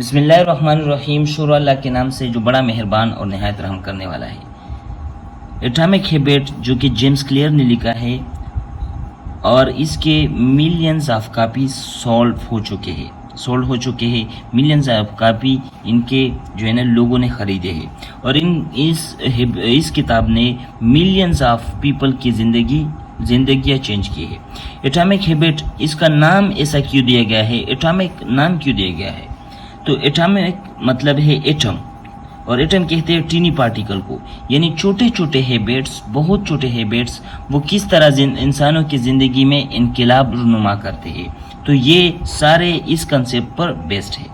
बिस्मिल्लाहिर्रहमानिर्रहीम। शुरू अल्लाह के नाम से जो बड़ा मेहरबान और नहायत रहम करने वाला है। एटॉमिक हैबिट जो कि जेम्स क्लियर ने लिखा है और इसके मिलियंस ऑफ कापी सोल्ड हो चुके हैं मिलियंस ऑफ कापी इनके जो है ना लोगों ने खरीदे हैं और इस किताब ने मिलियंस ऑफ पीपल की जिंदगियाँ चेंज की है। एटॉमिक हैबिट, इसका नाम ऐसा क्यों दिया गया है, एटॉमिक नाम क्यों दिया गया है? तो एटॉमिक मतलब है एटम, और एटम कहते हैं टीनी पार्टिकल को, यानी छोटे छोटे हैबिट्स, बहुत छोटे हैबिट्स वो किस तरह इंसानों की ज़िंदगी में इनकलाब रुनुमा करते हैं। तो ये सारे इस कंसेप्ट पर बेस्ड है।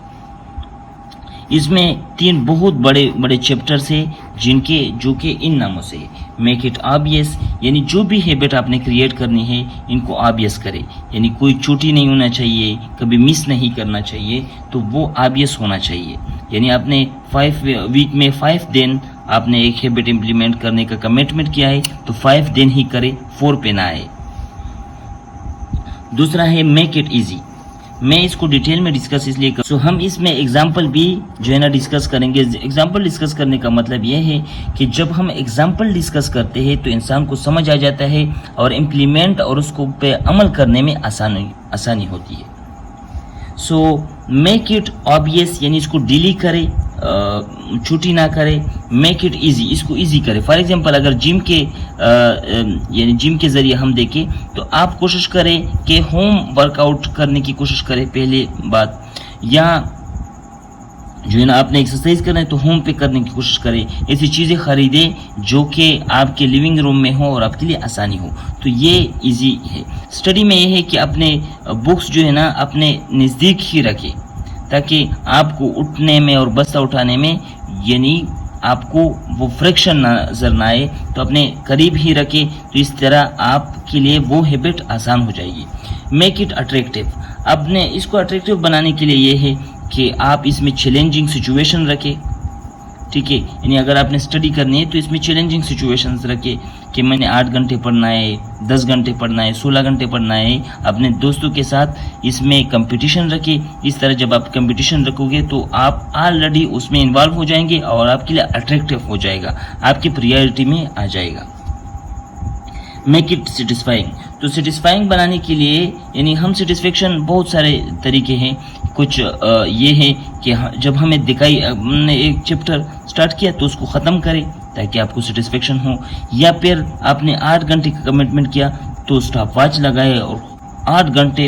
इसमें 3 बहुत बड़े बड़े चैप्टर्स है जो कि इन नामों से है। मेक इट ऑब्वियस, यानी जो भी हैबिट आपने क्रिएट करनी है इनको ऑब्वियस करे, यानी कोई चोटी नहीं होना चाहिए, कभी मिस नहीं करना चाहिए, तो वो ऑब्वियस होना चाहिए। यानी आपने 5 वीक में 5 दिन आपने एक हैबिट इम्प्लीमेंट करने का कमिटमेंट किया है तो 5 दिन ही करे, 4 पे ना आए। दूसरा है मेक इट इजी। मैं इसको डिटेल में डिस्कस इसलिए कर हम इसमें एग्जाम्पल भी जो है ना डिस्कस करेंगे। एग्जाम्पल डिस्कस करने का मतलब यह है कि जब हम एग्जाम्पल डिस्कस करते हैं तो इंसान को समझ आ जाता है और इम्प्लीमेंट और उसको पे अमल करने में आसानी होती है। सो मेक इट ऑब्वियस, यानी इसको डिली करे, छुट्टी ना करे। मेक इट इजी, इसको इजी करे। फॉर एग्जांपल अगर जिम के जरिए हम देखें तो आप कोशिश करें कि होम वर्कआउट करने की कोशिश करें पहले बात, या जो है ना आपने एक्सरसाइज करना है तो होम पे करने की कोशिश करें। ऐसी चीज़ें खरीदें जो कि आपके लिविंग रूम में हो और आपके लिए आसानी हो, तो ये इजी है। स्टडी में ये है कि अपने बुक्स जो है ना अपने नज़दीक ही रखें ताकि आपको उठने में और बस्ता उठाने में यानी आपको वो फ्रिक्शन नजर ना आए, तो अपने करीब ही रखें। तो इस तरह आपके लिए वो हैबिट आसान हो जाएगी। मेक इट अट्रैक्टिव, अपने इसको अट्रैक्टिव बनाने के लिए ये है कि आप इसमें चैलेंजिंग सिचुएशन रखें, ठीक है। यानी अगर आपने स्टडी करनी है तो इसमें चैलेंजिंग सिचुएशंस रखें कि मैंने 8 घंटे पढ़ना है, 10 घंटे पढ़ना है, 16 घंटे पढ़ना है। अपने दोस्तों के साथ इसमें कंपटीशन रखें। इस तरह जब आप कंपटीशन रखोगे तो आप ऑलरेडी उसमें इन्वॉल्व हो जाएंगे और आपके लिए अट्रैक्टिव हो जाएगा, आपकी प्रायोरिटी में आ जाएगा। मेक इट सेटिस्फाइंग, तो सेटिस्फाइंग बनाने के लिए यानी हम सेटिस्फेक्शन बहुत सारे तरीके हैं। कुछ ये है कि जब हमें दिखाई, हमने एक चैप्टर स्टार्ट किया तो उसको ख़त्म करें ताकि आपको सेटिस्फेक्शन हो, या फिर आपने 8 घंटे का कमिटमेंट किया तो स्टॉप वॉच लगाए और 8 घंटे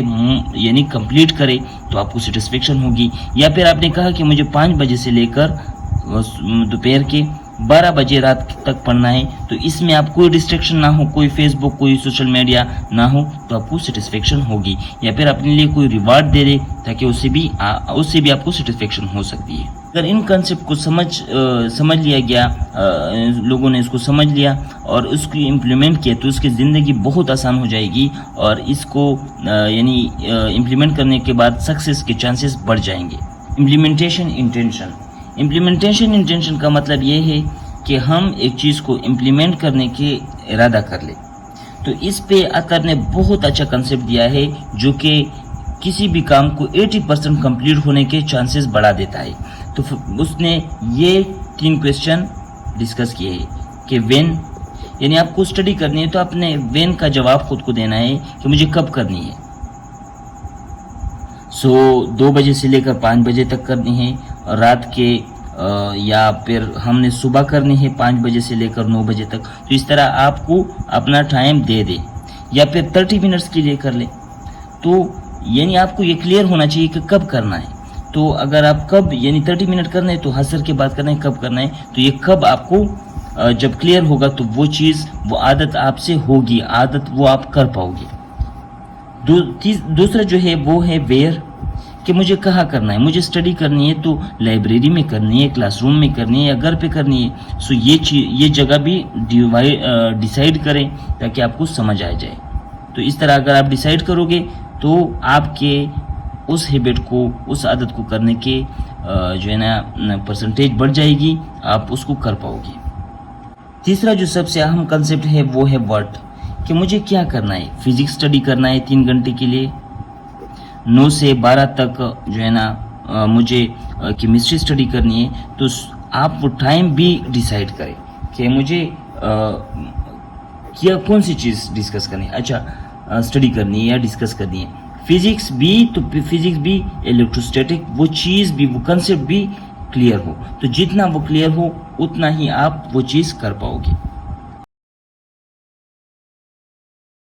यानी कंप्लीट करे तो आपको सेटिस्फेक्शन होगी। या फिर आपने कहा कि मुझे 5 बजे से लेकर दोपहर के 12 बजे रात तक पढ़ना है, तो इसमें आप कोई डिस्ट्रैक्शन ना हो, कोई फेसबुक, कोई सोशल मीडिया ना हो, तो आपको सेटिस्फेक्शन होगी। या फिर अपने लिए कोई रिवार्ड दे दे ताकि उससे भी आपको सेटिस्फेक्शन हो सकती है। अगर इन कंसेप्ट को समझ लिया गया, लोगों ने इसको समझ लिया और उसकी इम्प्लीमेंट किया तो उसकी ज़िंदगी बहुत आसान हो जाएगी और इसको यानी इम्प्लीमेंट करने के बाद सक्सेस के चांसेस बढ़ जाएंगे। इम्प्लीमेंटेशन इंटेंशन का मतलब ये है कि हम एक चीज़ को इम्प्लीमेंट करने के इरादा कर ले। तो इस पे अतर ने बहुत अच्छा कंसेप्ट दिया है जो कि किसी भी काम को 80% कंप्लीट होने के चांसेस बढ़ा देता है। तो उसने ये 3 क्वेश्चन डिस्कस किए हैं कि व्हेन, यानी आपको स्टडी करनी है तो आपने व्हेन का जवाब खुद को देना है कि मुझे कब करनी है। 2 बजे से लेकर 5 बजे तक करनी है, रात के या फिर हमने सुबह करनी है 5 बजे से लेकर 9 बजे तक। तो इस तरह आपको अपना टाइम दे दे, या फिर 30 मिनट्स के लिए कर ले। तो यानी आपको ये क्लियर होना चाहिए कि कब करना है। तो अगर आप कब यानी 30 मिनट करना है तो हसर के बाद करना है, कब करना है, तो ये कब आपको जब क्लियर होगा तो वो चीज़, वो आदत आपसे होगी, आदत वो आप कर पाओगे। दूसरा जो है वो है वेयर, कि मुझे कहाँ करना है। मुझे स्टडी करनी है तो लाइब्रेरी में करनी है, क्लासरूम में करनी है या घर पे करनी है। सो ये जगह भी डिसाइड करें ताकि आपको समझ आ जाए। तो इस तरह अगर आप डिसाइड करोगे तो आपके उस हैबिट को, उस आदत को करने के जो है ना परसेंटेज बढ़ जाएगी, आप उसको कर पाओगे। तीसरा जो सबसे अहम कंसेप्ट है वो है व्हाट, कि मुझे क्या करना है। फिजिक्स स्टडी करना है 3 घंटे के लिए, 9 से 12 तक जो है ना मुझे केमिस्ट्री स्टडी करनी है, तो आप वो टाइम भी डिसाइड करें कि मुझे क्या कौन सी चीज़ डिस्कस करनी है, अच्छा स्टडी करनी है या डिस्कस करनी है। फिजिक्स भी, तो फिजिक्स भी, इलेक्ट्रोस्टैटिक, वो चीज़ भी, वो कंसेप्ट भी क्लियर हो। तो जितना वो क्लियर हो उतना ही आप वो चीज़ कर पाओगे।